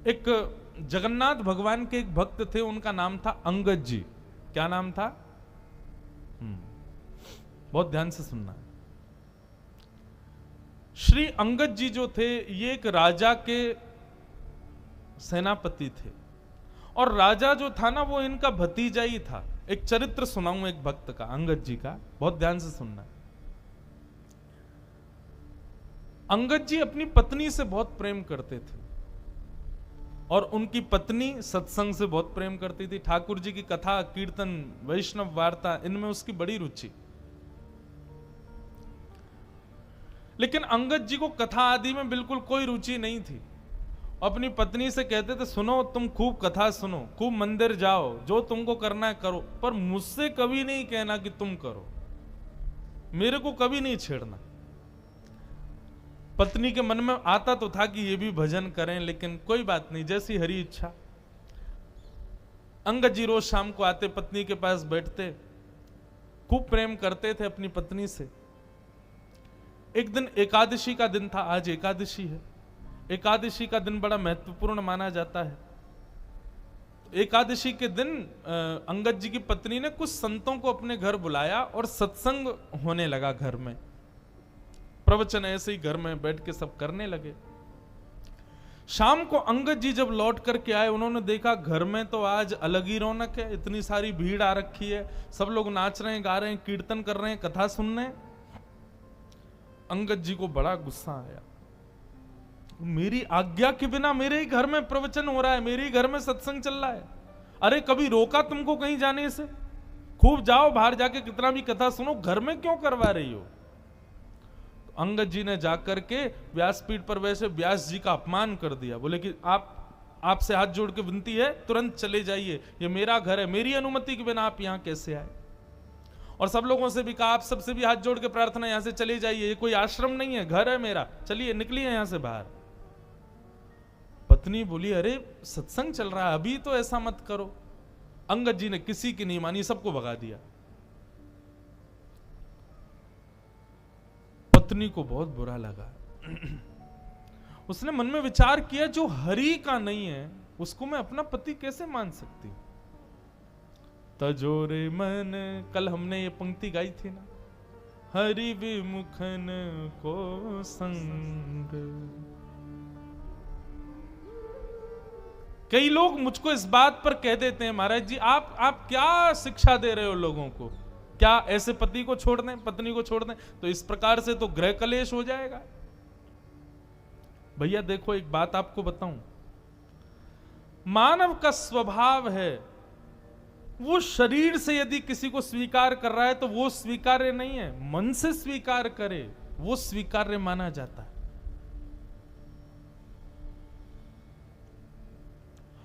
एक जगन्नाथ भगवान के एक भक्त थे, उनका नाम था अंगद जी। क्या नाम था? बहुत ध्यान से सुनना। श्री अंगद जी जो थे, ये एक राजा के सेनापति थे, और राजा जो था ना वो इनका भतीजा ही था। एक चरित्र सुनाऊं एक भक्त का, अंगद जी का, बहुत ध्यान से सुनना। अंगद जी अपनी पत्नी से बहुत प्रेम करते थे, और उनकी पत्नी सत्संग से बहुत प्रेम करती थी। ठाकुर जी की कथा, कीर्तन, वैष्णव वार्ता, इनमें उसकी बड़ी रुचि। लेकिन अंगद जी को कथा आदि में बिल्कुल कोई रुचि नहीं थी। अपनी पत्नी से कहते थे, सुनो तुम खूब कथा सुनो, खूब मंदिर जाओ, जो तुमको करना है करो, पर मुझसे कभी नहीं कहना कि तुम करो, मेरे को कभी नहीं छेड़ना। पत्नी के मन में आता तो था कि ये भी भजन करें, लेकिन कोई बात नहीं, जैसी हरी इच्छा। अंगद जी रोज शाम को आते, पत्नी के पास बैठते, खूब प्रेम करते थे अपनी पत्नी से। एक दिन एकादशी का दिन था, आज एकादशी है। एकादशी का दिन बड़ा महत्वपूर्ण माना जाता है। एकादशी के दिन अंगद जी की पत्नी ने कुछ संतों को अपने घर बुलाया और सत्संग होने लगा घर में। प्रवचन ऐसे ही घर में बैठ के सब करने लगे। शाम को अंगद जी जब लौट करके आए, उन्होंने देखा घर में तो आज अलग ही रौनक है, इतनी सारी भीड़ आ रखी है, सब लोग नाच रहे हैं, गा रहे हैं, कीर्तन कर रहे हैं, कथा सुन रहे हैं। अंगद जी को बड़ा गुस्सा आया। मेरी आज्ञा के बिना मेरे ही घर में प्रवचन हो रहा है, मेरे ही घर में सत्संग चल रहा है, अरे कभी रोका तुमको कहीं जाने से? खूब जाओ, बाहर जाके कितना भी कथा सुनो, घर में क्यों करवा रही हो? तो अंगद जी ने जाकर के व्यासपीठ पर वैसे व्यास जी का अपमान कर दिया। बोले कि आपसे हाथ जोड़ के विनती है, तुरंत चले जाइए, ये मेरा घर है, मेरी अनुमति के बिना आप यहां कैसे आए? और सब लोगों से भी कहा, आप सबसे भी हाथ जोड़ के प्रार्थना, यहां से चले जाइए, ये कोई आश्रम नहीं है, घर है मेरा, चलिए निकलिए यहां से बाहर। पत्नी बोली, अरे सत्संग चल रहा है, अभी तो ऐसा मत करो। अंगद जी ने किसी की नहीं मानी, सबको भगा दिया। पत्नी को बहुत बुरा लगा। उसने मन में विचार किया, जो हरि का नहीं है उसको मैं अपना पति कैसे मान सकती हूं? तजोरे मन, कल हमने ये पंक्ति गाई थी ना, हरि विमुखन को संग। कई लोग मुझको इस बात पर कह देते हैं, महाराज जी आप क्या शिक्षा दे रहे हो लोगों को? क्या ऐसे पति को छोड़ दें, पत्नी को छोड़ दें? तो इस प्रकार से तो गृह कलेश हो जाएगा। भैया देखो, एक बात आपको बताऊं, मानव का स्वभाव है, वो शरीर से यदि किसी को स्वीकार कर रहा है तो वो स्वीकार्य नहीं है, मन से स्वीकार करे वो स्वीकार्य माना जाता है।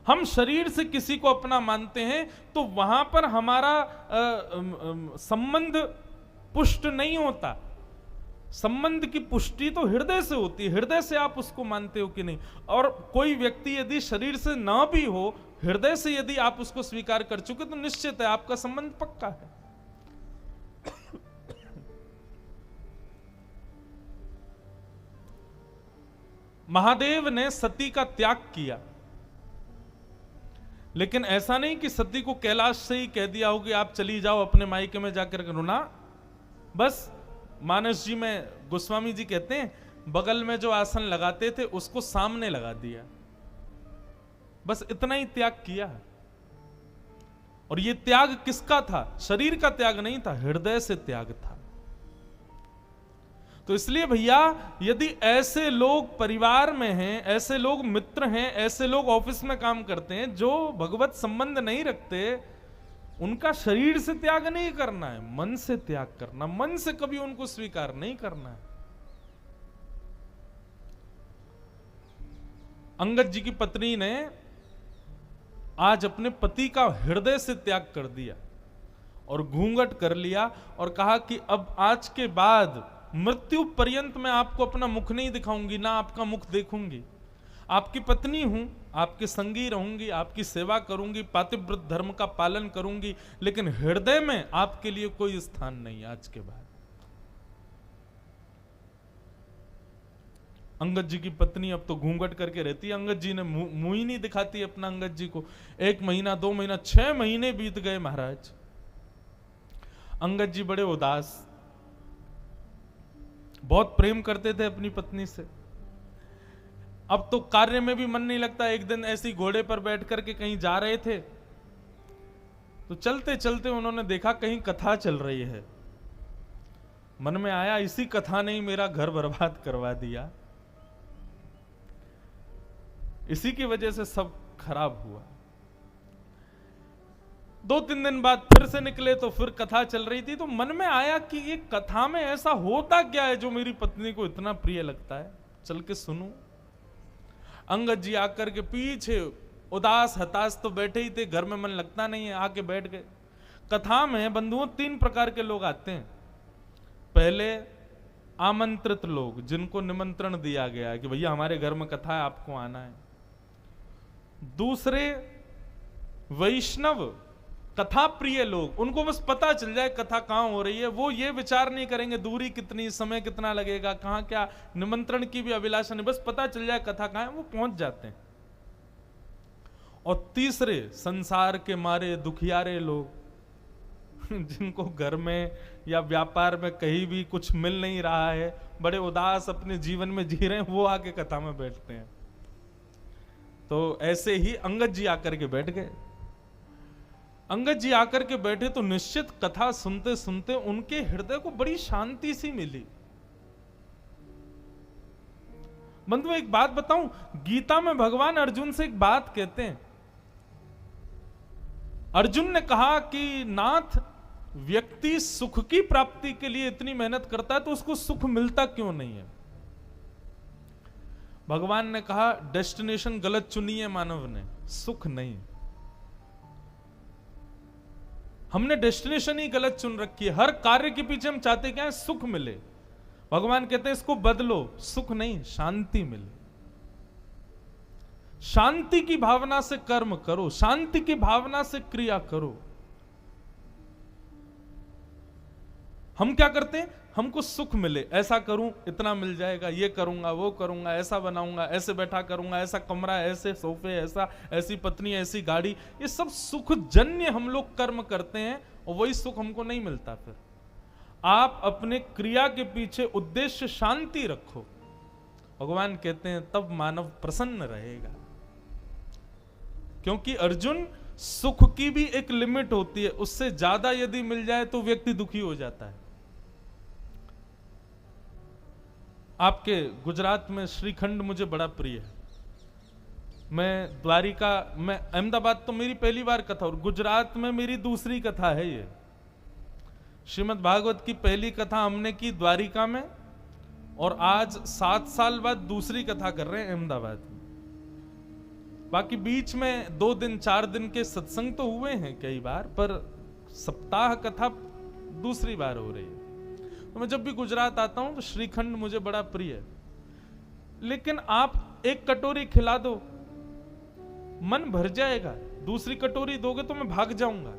हम शरीर से किसी को अपना मानते हैं तो वहां पर हमारा संबंध पुष्ट नहीं होता। संबंध की पुष्टि तो हृदय से होती है, हृदय से आप उसको मानते हो कि नहीं। और कोई व्यक्ति यदि शरीर से ना भी हो, हृदय से यदि आप उसको स्वीकार कर चुके तो निश्चित है आपका संबंध पक्का है। महादेव ने सती का त्याग किया, लेकिन ऐसा नहीं कि सती को कैलाश से ही कह दिया हो कि आप चली जाओ अपने मायके में जाकर करो ना। बस मानस जी में गोस्वामी जी कहते हैं, बगल में जो आसन लगाते थे उसको सामने लगा दिया, बस इतना ही त्याग किया। और ये त्याग किसका था? शरीर का त्याग नहीं था, हृदय से त्याग था। तो इसलिए भैया, यदि ऐसे लोग परिवार में हैं, ऐसे लोग मित्र हैं, ऐसे लोग ऑफिस में काम करते हैं जो भगवत संबंध नहीं रखते, उनका शरीर से त्याग नहीं करना है, मन से त्याग करना, मन से कभी उनको स्वीकार नहीं करना है। अंगद जी की पत्नी ने आज अपने पति का हृदय से त्याग कर दिया और घूंघट कर लिया और कहा कि अब आज के बाद मृत्यु पर्यंत मैं आपको अपना मुख नहीं दिखाऊंगी, ना आपका मुख देखूंगी। आपकी पत्नी हूं, आपके संगी रहूंगी, आपकी सेवा करूंगी, पातिव्रत धर्म का पालन करूंगी, लेकिन हृदय में आपके लिए कोई स्थान नहीं आज के बाद। अंगद जी की पत्नी अब तो घूंघट करके रहती है, अंगद जी ने मुंह ही नहीं दिखाती अपना अंगद जी को। 1 महीना 2 महीना 6 महीने बीत गए महाराज। अंगद जी बड़े उदास, बहुत प्रेम करते थे अपनी पत्नी से। अब तो कार्य में भी मन नहीं लगता। एक दिन ऐसी घोड़े पर बैठ करके कहीं जा रहे थे, तो चलते चलते उन्होंने देखा कहीं कथा चल रही है। मन में आया इसी कथा ने ही मेरा घर बर्बाद करवा दिया, इसी की वजह से सब खराब हुआ। 2-3 दिन बाद फिर से निकले तो फिर कथा चल रही थी, तो मन में आया कि ये कथा में ऐसा होता क्या है जो मेरी पत्नी को इतना प्रिय लगता है, चल के सुनूं। अंगद जी आकर के पीछे उदास हताश तो बैठे ही थे, घर में मन लगता नहीं है, आके बैठ गए। कथा में बंधुओं 3 प्रकार के लोग आते हैं। पहले आमंत्रित लोग, जिनको निमंत्रण दिया गया है कि भैया हमारे घर में कथा है, आपको आना है। दूसरे वैष्णव कथा प्रिय लोग, उनको बस पता चल जाए कथा कहां हो रही है, वो ये विचार नहीं करेंगे दूरी कितनी, समय कितना लगेगा, कहां क्या, निमंत्रण की भी अभिलाषा नहीं, बस पता चल जाए कथा कहां है, वो पहुंच जाते हैं। और तीसरे संसार के मारे दुखियारे लोग, जिनको घर में या व्यापार में कहीं भी कुछ मिल नहीं रहा है, बड़े उदास अपने जीवन में जी रहे हैं, वो आके कथा में बैठते हैं। तो ऐसे ही अंगद जी आकर के बैठ गए। अंगद जी आकर के बैठे तो निश्चित कथा सुनते सुनते उनके हृदय को बड़ी शांति सी मिली। बंधु एक बात बताऊं, गीता में भगवान अर्जुन से एक बात कहते हैं। अर्जुन ने कहा कि नाथ, व्यक्ति सुख की प्राप्ति के लिए इतनी मेहनत करता है तो उसको सुख मिलता क्यों नहीं है? भगवान ने कहा डेस्टिनेशन गलत चुनी है मानव ने, सुख नहीं। हमने डेस्टिनेशन ही गलत चुन रखी है। हर कार्य के पीछे हम चाहते क्या है? सुख मिले। भगवान कहते हैं इसको बदलो, सुख नहीं शांति मिले। शांति की भावना से कर्म करो, शांति की भावना से क्रिया करो। हम क्या करते हैं? हमको सुख मिले, ऐसा करूं इतना मिल जाएगा, ये करूंगा वो करूंगा, ऐसा बनाऊंगा, ऐसे बैठा करूंगा, ऐसा कमरा, ऐसे सोफे, ऐसी पत्नी, ऐसी गाड़ी, ये सब सुख जन्य हम लोग कर्म करते हैं और वही सुख हमको नहीं मिलता। फिर आप अपने क्रिया के पीछे उद्देश्य शांति रखो, भगवान कहते हैं तब मानव प्रसन्न रहेगा। क्योंकि अर्जुन, सुख की भी एक लिमिट होती है, उससे ज्यादा यदि मिल जाए तो व्यक्ति दुखी हो जाता है। आपके गुजरात में श्रीखंड मुझे बड़ा प्रिय है। मैं द्वारिका, मैं अहमदाबाद तो मेरी पहली बार कथा और गुजरात में मेरी दूसरी कथा है। ये श्रीमद् भागवत की पहली कथा हमने की द्वारिका में और आज 7 साल बाद दूसरी कथा कर रहे हैं अहमदाबाद में। बाकी बीच में 2 दिन 4 दिन के सत्संग तो हुए हैं कई बार, पर सप्ताह कथा दूसरी बार हो रही है। तो मैं जब भी गुजरात आता हूं तो श्रीखंड मुझे बड़ा प्रिय है। लेकिन आप एक कटोरी खिला दो, मन भर जाएगा। दूसरी कटोरी दोगे तो मैं भाग जाऊंगा।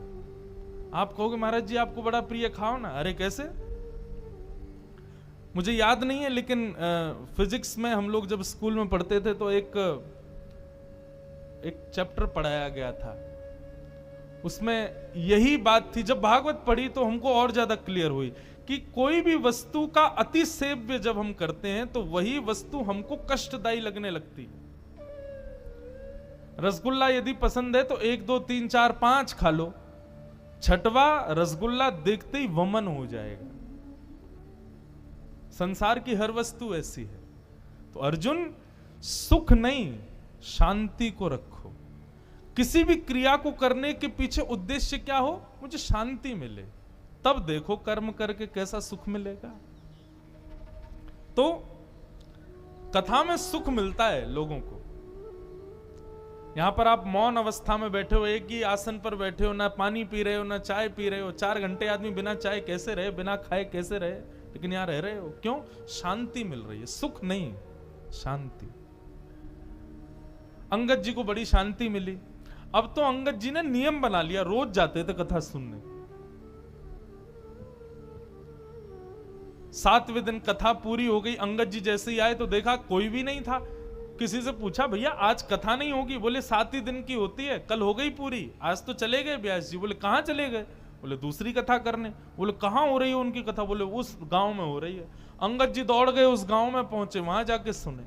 आप कहोगे महाराज जी आपको बड़ा प्रिय, खाओ ना। अरे कैसे? मुझे याद नहीं है, लेकिन फिजिक्स में हम लोग जब स्कूल में पढ़ते थे तो एक चैप्टर पढ़ाया गया था, उसमें यही बात थी। जब भागवत पढ़ी तो हमको और ज्यादा क्लियर हुई कि कोई भी वस्तु का अति सेव्य जब हम करते हैं तो वही वस्तु हमको कष्टदायी लगने लगती है। रसगुल्ला यदि पसंद है तो 1 2 3 4 5 खा लो, 6वां रसगुल्ला देखते ही वमन हो जाएगा। संसार की हर वस्तु ऐसी है। तो अर्जुन, सुख नहीं शांति को रखो। किसी भी क्रिया को करने के पीछे उद्देश्य क्या हो? मुझे शांति मिले, तब देखो कर्म करके कैसा सुख मिलेगा। तो कथा में सुख मिलता है लोगों को। यहां पर आप मौन अवस्था में बैठे हो, एक ही आसन पर बैठे हो, ना पानी पी रहे हो ना चाय पी रहे हो। 4 घंटे आदमी बिना चाय कैसे रहे, बिना खाए कैसे रहे, लेकिन यहां रह रहे हो। क्यों? शांति मिल रही है। सुख नहीं, शांति। अंगद जी को बड़ी शांति मिली। अब तो अंगद जी ने नियम बना लिया, रोज जाते थे कथा सुनने। 7वें दिन कथा पूरी हो गई। अंगद जी जैसे ही आए तो देखा कोई भी नहीं था। किसी से पूछा, भैया आज कथा नहीं होगी? बोले 7 ही दिन की होती है, कल हो गई पूरी, आज तो चले गए व्यास जी। बोले कहाँ चले गए? बोले दूसरी कथा करने। बोले कहाँ हो रही है उनकी कथा? बोले उस गांव में हो रही है। अंगद जी दौड़ गए, उस गांव में पहुंचे, वहां जाके सुने।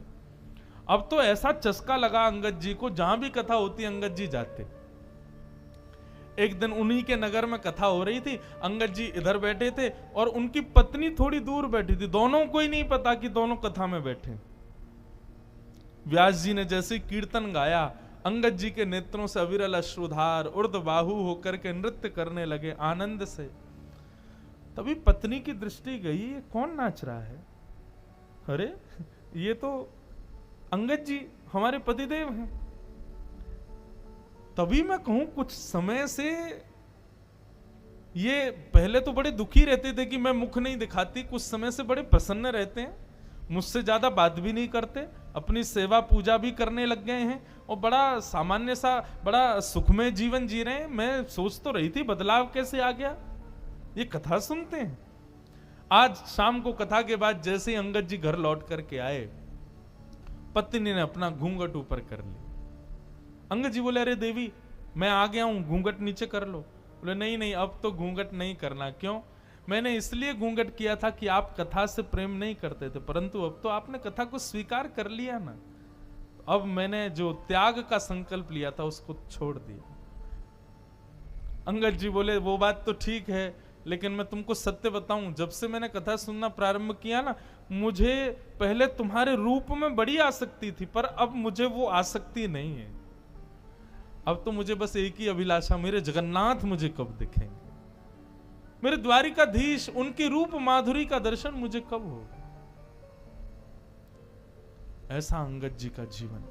अब तो ऐसा चस्का लगा अंगद जी को, जहां भी कथा होती अंगद जी जाते। एक दिन उन्हीं के नगर में कथा हो रही थी, अंगद जी इधर बैठे थे और उनकी पत्नी थोड़ी दूर बैठी थी। दोनों को ही नहीं पता कि दोनों कथा में बैठे। व्यास जी ने जैसे कीर्तन गाया, अंगद जी के नेत्रों से अविरल अश्रुधार उर्ध बाहु होकर के नृत्य करने लगे आनंद से। तभी पत्नी की दृष्टि गई, ये कौन नाच रहा है? अरे ये तो अंगद जी हमारे पतिदेव हैं। तभी मैं कहूं कुछ समय से ये पहले तो बड़े दुखी रहते थे कि मैं मुख नहीं दिखाती, कुछ समय से बड़े प्रसन्न रहते हैं, मुझसे ज्यादा बात भी नहीं करते, अपनी सेवा पूजा भी करने लग गए हैं और बड़ा सामान्य सा बड़ा सुखमय जीवन जी रहे हैं। मैं सोच तो रही थी बदलाव कैसे आ गया, ये कथा सुनते हैं। आज शाम को कथा के बाद जैसे ही अंगद जी घर लौट करके आए, पत्नी ने अपना घूंघट ऊपर कर लिया। अंगद जी बोले, अरे देवी मैं आ गया हूं, घूंघट नीचे कर लो। बोले नहीं नहीं, अब तो घूंघट नहीं करना। क्यों? मैंने इसलिए घूंघट किया था कि आप कथा से प्रेम नहीं करते थे, परंतु अब तो आपने कथा को स्वीकार कर लिया ना, अब मैंने जो त्याग का संकल्प लिया था उसको छोड़ दिया। अंगद जी बोले, वो बात तो ठीक है, लेकिन मैं तुमको सत्य बताऊं, जब से मैंने कथा सुनना प्रारंभ किया ना, मुझे पहले तुम्हारे रूप में बड़ी आसक्ति थी, पर अब मुझे वो आसक्ति नहीं है। अब तो मुझे बस एक ही अभिलाषा, मेरे जगन्नाथ मुझे कब दिखेंगे, मेरे द्वारिकाधीश, उनकी रूप माधुरी का दर्शन मुझे कब होगा। ऐसा अंगद जी का जीवन।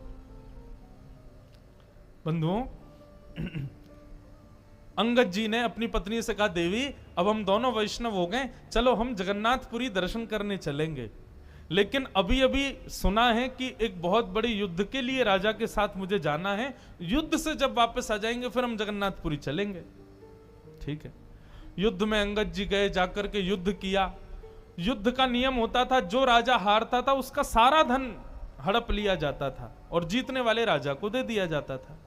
बंधुओं, अंगद जी ने अपनी पत्नी से कहा, देवी अब हम दोनों वैष्णव हो गए, चलो हम जगन्नाथपुरी दर्शन करने चलेंगे। लेकिन अभी अभी सुना है कि एक बहुत बड़े युद्ध के लिए राजा के साथ मुझे जाना है, युद्ध से जब वापस आ जाएंगे फिर हम जगन्नाथपुरी चलेंगे। ठीक है। युद्ध में अंगद जी गए, जाकर के युद्ध किया। युद्ध का नियम होता था, जो राजा हारता था उसका सारा धन हड़प लिया जाता था और जीतने वाले राजा को दे दिया जाता था।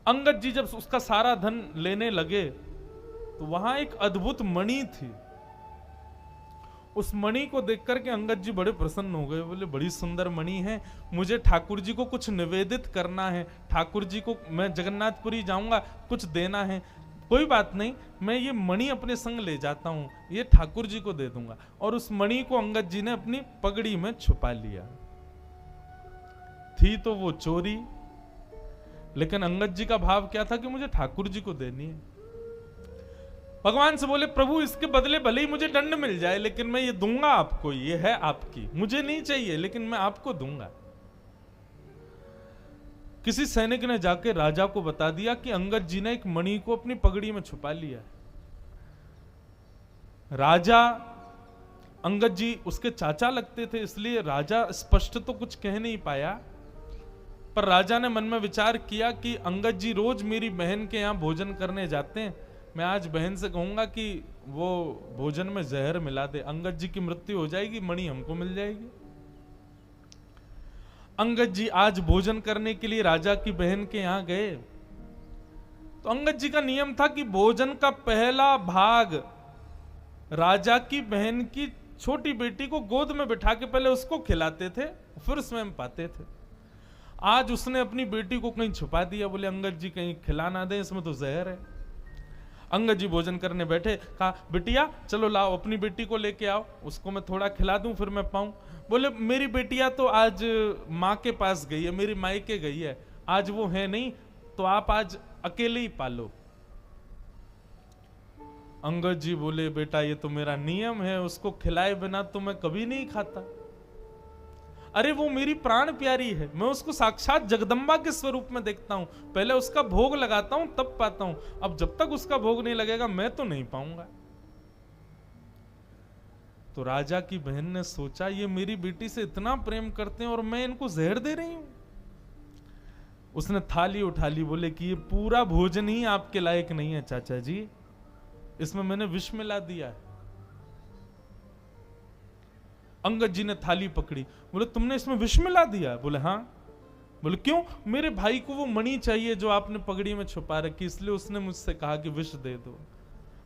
अंगद जी जब उसका सारा धन लेने लगे तो वहां एक अद्भुत मणि थी। उस मणि को देख करके अंगद जी बड़े प्रसन्न हो गए। बोले, बड़ी सुंदर मणि है, मुझे ठाकुर जी को कुछ निवेदित करना है, ठाकुर जी को मैं जगन्नाथपुरी जाऊंगा, कुछ देना है। कोई बात नहीं, मैं ये मणि अपने संग ले जाता हूं, ये ठाकुर जी को दे दूंगा। और उस मणि को अंगद जी ने अपनी पगड़ी में छुपा लिया। थी तो वो चोरी, लेकिन अंगद जी का भाव क्या था कि मुझे ठाकुर जी को देनी है। भगवान से बोले, प्रभु इसके बदले भले ही मुझे दंड मिल जाए, लेकिन मैं ये दूंगा आपको, ये है आपकी, मुझे नहीं चाहिए लेकिन मैं आपको दूंगा। किसी सैनिक ने जाके राजा को बता दिया कि अंगद जी ने एक मणि को अपनी पगड़ी में छुपा लिया। राजा, अंगद जी उसके चाचा लगते थे, इसलिए राजा स्पष्ट तो कुछ कह नहीं पाया, पर राजा ने मन में विचार किया कि अंगद जी रोज मेरी बहन के यहां भोजन करने जाते हैं, मैं आज बहन से कहूंगा कि वो भोजन में जहर मिला दे, अंगद जी की मृत्यु हो जाएगी, मणि हमको मिल जाएगी। अंगद जी आज भोजन करने के लिए राजा की बहन के यहां गए तो अंगद जी का नियम था कि भोजन का पहला भाग राजा की बहन की छोटी बेटी को गोद में बिठा के पहले उसको खिलाते थे, फिर स्वयं पाते थे। आज उसने अपनी बेटी को कहीं छुपा दिया, बोले अंगद जी कहीं खिला ना दे, इसमें तो जहर है। अंगद जी भोजन करने बैठे, कहा बिटिया चलो लाओ अपनी बेटी को लेके आओ, उसको मैं थोड़ा खिला दूं फिर मैं पाऊं। बोले मेरी बेटिया तो आज माँ के पास गई है, मेरी मायके गई है, आज वो है नहीं, तो आप आज अकेले ही पालो। अंगद जी बोले, बेटा ये तो मेरा नियम है, उसको खिलाए बिना तो मैं कभी नहीं खाता। अरे वो मेरी प्राण प्यारी है, मैं उसको साक्षात जगदम्बा के स्वरूप में देखता हूं, पहले उसका भोग लगाता हूं तब पाता हूं, अब जब तक उसका भोग नहीं लगेगा मैं तो नहीं पाऊंगा। तो राजा की बहन ने सोचा, ये मेरी बेटी से इतना प्रेम करते हैं और मैं इनको जहर दे रही हूं। उसने थाली उठा ली, बोले कि ये पूरा भोजन ही आपके लायक नहीं है चाचा जी, इसमें मैंने विष मिला दिया है। अंगद जी ने थाली पकड़ी, बोले तुमने इसमें विष मिला दिया? बोले हाँ। बोले क्यों? मेरे भाई को वो मणि चाहिए जो आपने पगड़ी में छुपा रखी, इसलिए उसने मुझसे कहा कि विष दे दो।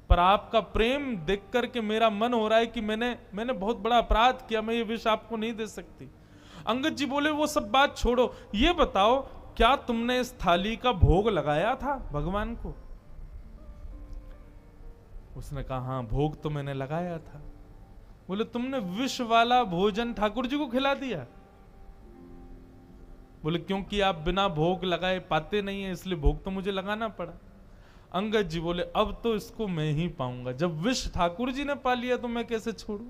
पर आपका प्रेम देख करके मेरा मन हो रहा है कि मैंने बहुत बड़ा अपराध किया, मैं ये विष आपको नहीं दे सकती। अंगद जी बोले वो सब बात छोड़ो, ये बताओ क्या तुमने इस थाली का भोग लगाया था भगवान को? उसने कहा हाँ, भोग तो मैंने लगाया था। बोले तुमने विष वाला भोजन ठाकुर जी को खिला दिया? बोले क्योंकि आप बिना भोग लगाए पाते नहीं है, इसलिए भोग तो मुझे लगाना पड़ा। अंगद जी बोले अब तो इसको मैं ही पाऊंगा, जब विष ठाकुर जी ने पा लिया तो मैं कैसे छोड़ू।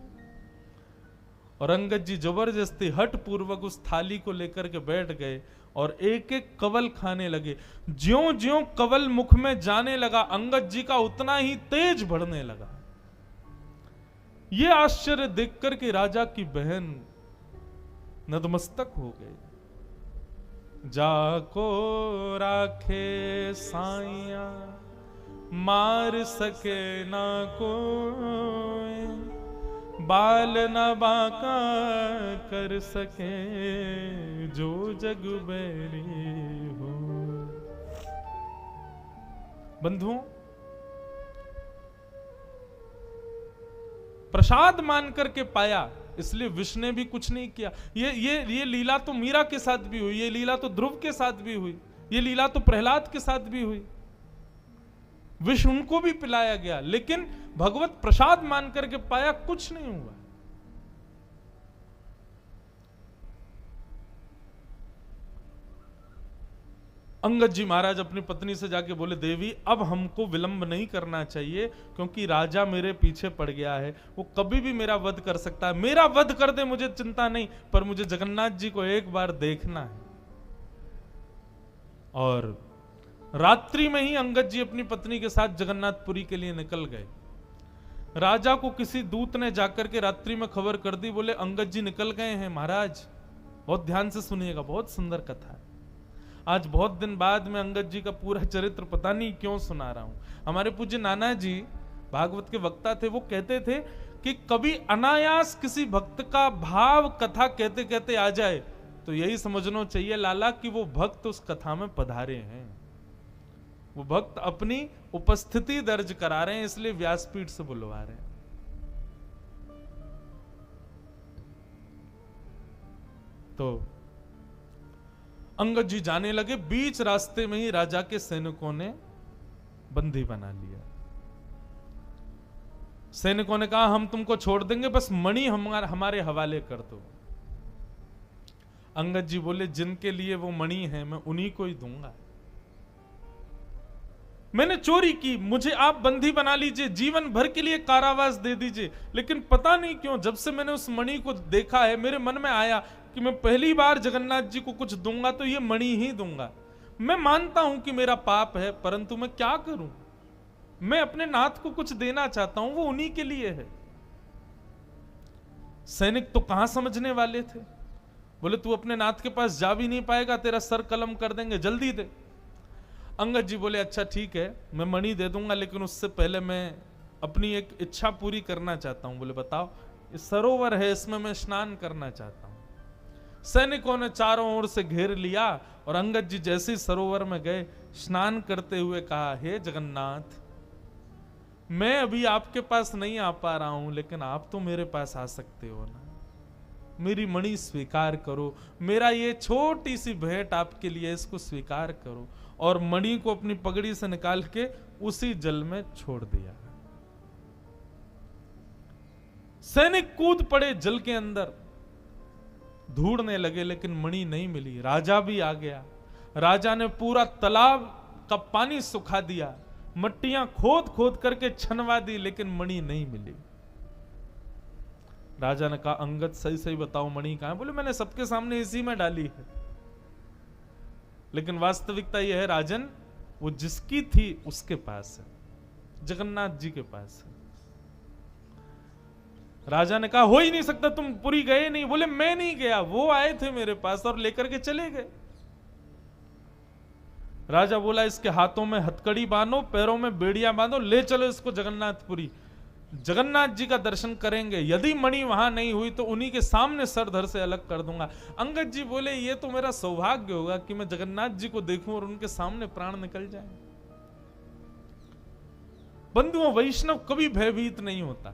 और अंगद जी जबरदस्ती हठ पूर्वक उस थाली को लेकर के बैठ गए और एक एक कवल खाने लगे। ज्यों ज्यों कवल मुख में जाने लगा, अंगद जी का उतना ही तेज बढ़ने लगा। ये आश्चर्य देख करके राजा की बहन नतमस्तक हो गई। जाको राखे साइया मार सके ना कोई, बाल न बाका कर सके जो जग बैरी हो। बंधुओं, प्रसाद मान करके पाया, इसलिए विष्णु ने भी कुछ नहीं किया। ये लीला तो मीरा के साथ भी हुई, ये लीला तो ध्रुव के साथ भी हुई, ये लीला तो प्रहलाद के साथ भी हुई। विष उनको भी पिलाया गया, लेकिन भगवत प्रसाद मान करके पाया, कुछ नहीं हुआ। अंगद जी महाराज अपनी पत्नी से जाके बोले देवी अब हमको विलंब नहीं करना चाहिए, क्योंकि राजा मेरे पीछे पड़ गया है, वो कभी भी मेरा वध कर सकता है। मेरा वध कर दे मुझे चिंता नहीं, पर मुझे जगन्नाथ जी को एक बार देखना है। और रात्रि में ही अंगद जी अपनी पत्नी के साथ जगन्नाथपुरी के लिए निकल गए। राजा को किसी दूत ने जाकर के रात्रि में खबर कर दी, बोले अंगद जी निकल गए हैं महाराज। बहुत ध्यान से सुनिएगा, बहुत सुंदर कथा है। आज बहुत दिन बाद में अंगद जी का पूरा चरित्र पता नहीं क्यों सुना रहा हूं। हमारे पूज्य नाना जी भागवत के वक्ता थे, वो कहते थे कि कभी अनायास किसी भक्त का भाव कथा कहते कहते आ जाए तो यही समझना चाहिए लाला कि वो भक्त उस कथा में पधारे हैं, वो भक्त अपनी उपस्थिति दर्ज करा रहे हैं, इसलिए व्यासपीठ से बुलवा रहे हैं। तो अंगद जी जाने लगे, बीच रास्ते में ही राजा के सैनिकों ने बंदी बना लिया। सैनिकों ने कहा हम तुमको छोड़ देंगे, बस मणि हमारे हवाले कर दो। अंगद जी बोले जिनके लिए वो मणि है मैं उन्हीं को ही दूंगा। मैंने चोरी की, मुझे आप बंदी बना लीजिए, जीवन भर के लिए कारावास दे दीजिए, लेकिन पता नहीं क्यों जब से मैंने उस मणि को देखा है मेरे मन में आया कि मैं पहली बार जगन्नाथ जी को कुछ दूंगा तो ये मणि ही दूंगा। मैं मानता हूं कि मेरा पाप है, परंतु मैं क्या करूं, मैं अपने नाथ को कुछ देना चाहता हूं, वो उन्हीं के लिए है। सैनिक तो कहां समझने वाले थे, बोले तू अपने नाथ के पास जा भी नहीं पाएगा, तेरा सर कलम कर देंगे, जल्दी दे। अंगद जी बोले अच्छा ठीक है मैं मणि दे दूंगा, लेकिन उससे पहले मैं अपनी एक इच्छा पूरी करना चाहता हूं। बोले बताओ। इस सरोवर है, इसमें मैं स्नान करना चाहता हूं। सैनिकों ने चारों ओर से घेर लिया और अंगद जी जैसे ही सरोवर में गए, स्नान करते हुए कहा हे जगन्नाथ, मैं अभी आपके पास नहीं आ पा रहा हूं, लेकिन आप तो मेरे पास आ सकते हो ना, मेरी मणि स्वीकार करो, मेरा ये छोटी सी भेंट आपके लिए, इसको स्वीकार करो। और मणि को अपनी पगड़ी से निकाल के उसी जल में छोड़ दिया। सैनिक कूद पड़े जल के अंदर, ढूंढने लगे, लेकिन मणि नहीं मिली। राजा भी आ गया, राजा ने पूरा तालाब का पानी सुखा दिया, मट्टियां खोद खोद करके छनवा दी, लेकिन मणि नहीं मिली। राजा ने कहा अंगद सही सही बताओ मणि कहां है? बोले मैंने सबके सामने इसी में डाली है, लेकिन वास्तविकता यह है राजन, वो जिसकी थी उसके पास है, जगन्नाथ जी के पास है। राजा ने कहा हो ही नहीं सकता, तुम पुरी गए नहीं। बोले मैं नहीं गया, वो आए थे मेरे पास और लेकर के चले गए। राजा बोला इसके हाथों में हथकड़ी बांधो, पैरों में बेड़ियां बांधो, ले चलो इसको जगन्नाथपुरी। जगन्नाथ जी का दर्शन करेंगे, यदि मणि वहां नहीं हुई तो उन्हीं के सामने सर धड़ से अलग कर दूंगा। अंगद जी बोले ये तो मेरा सौभाग्य होगा कि मैं जगन्नाथ जी को देखूं और उनके सामने प्राण निकल जाए। बंधुओं, वैष्णव कभी भयभीत नहीं होता।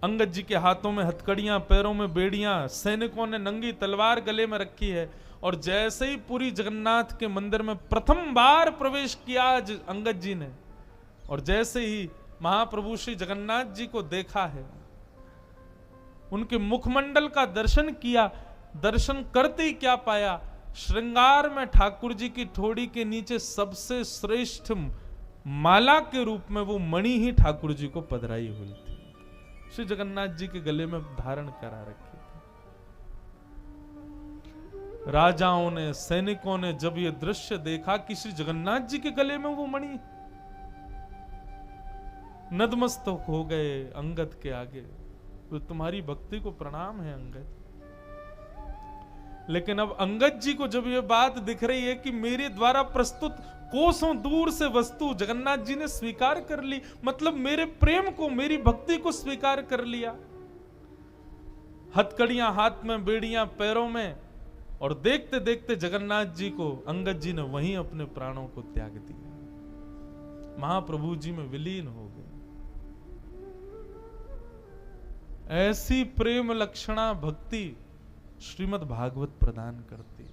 अंगद जी के हाथों में हथकड़ियां, पैरों में बेड़ियां, सैनिकों ने नंगी तलवार गले में रखी है, और जैसे ही पुरी जगन्नाथ के मंदिर में प्रथम बार प्रवेश किया अंगद जी ने, और जैसे ही महाप्रभु श्री जगन्नाथ जी को देखा है, उनके मुखमंडल का दर्शन किया, दर्शन करते ही क्या पाया, श्रृंगार में ठाकुर जी की ठोड़ी के नीचे सबसे श्रेष्ठ माला के रूप में वो मणि ही ठाकुर जी को पधराई हुई थी, श्री जगन्नाथ जी के गले में धारण करा रखी थी। राजाओं ने, सैनिकों ने जब ये दृश्य देखा कि श्री जगन्नाथ जी के गले में वो मणि, नतमस्तक हो गए अंगद के आगे। तो तुम्हारी भक्ति को प्रणाम है अंगद। लेकिन अब अंगद जी को जब ये बात दिख रही है कि मेरे द्वारा प्रस्तुत कोसों दूर से वस्तु जगन्नाथ जी ने स्वीकार कर ली, मतलब मेरे प्रेम को, मेरी भक्ति को स्वीकार कर लिया, हथकड़ियां हाथ में, बेड़ियां पैरों में, और देखते देखते जगन्नाथ जी को अंगद जी ने वहीं अपने प्राणों को त्याग दिया, महाप्रभु जी में विलीन हो गए। ऐसी प्रेम लक्षणा भक्ति श्रीमद् भागवत प्रदान करती।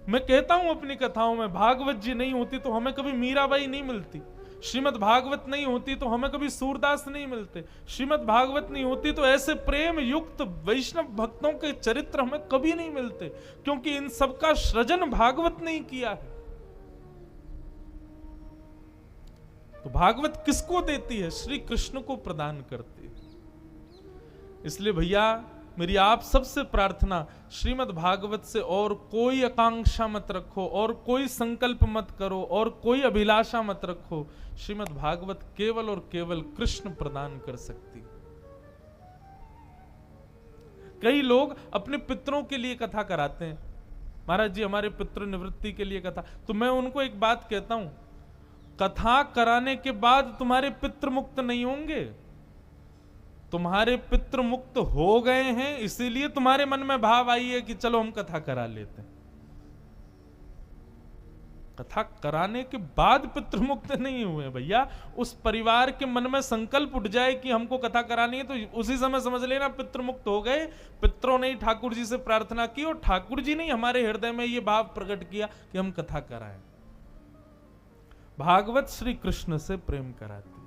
मैं कहता हूं अपनी कथाओं में, भागवत जी नहीं होती तो हमें कभी मीराबाई नहीं मिलती, श्रीमद् भागवत नहीं होती तो हमें कभी सूरदास नहीं मिलते, श्रीमद् भागवत नहीं होती तो ऐसे प्रेम युक्त वैष्णव भक्तों के चरित्र हमें कभी नहीं मिलते, क्योंकि इन सबका सृजन भागवत नहीं किया है। तो भागवत किसको देती है? श्री कृष्ण को प्रदान करती है। इसलिए भैया मेरी आप सबसे प्रार्थना, श्रीमद् भागवत से और कोई आकांक्षा मत रखो, और कोई संकल्प मत करो, और कोई अभिलाषा मत रखो। श्रीमद् भागवत केवल और केवल कृष्ण प्रदान कर सकती। कई लोग अपने पितरों के लिए कथा कराते हैं, महाराज जी हमारे पितृ निवृत्ति के लिए कथा, तो मैं उनको एक बात कहता हूं, कथा कराने के बाद तुम्हारे पितृ मुक्त नहीं होंगे, तुम्हारे पितृ मुक्त हो गए हैं, इसीलिए तुम्हारे मन में भाव आई है कि चलो हम कथा करा लेते हैं। कथा कराने के बाद पितृ मुक्त नहीं हुए भैया। उस परिवार के मन में संकल्प उठ जाए कि हमको कथा करानी है, तो उसी समय समझ लेना पितृ मुक्त हो गए। पितरों ने ठाकुर जी से प्रार्थना की और ठाकुर जी ने हमारे हृदय में यह भाव प्रकट किया कि हम कथा कराएं। भागवत श्री कृष्ण से प्रेम कराती।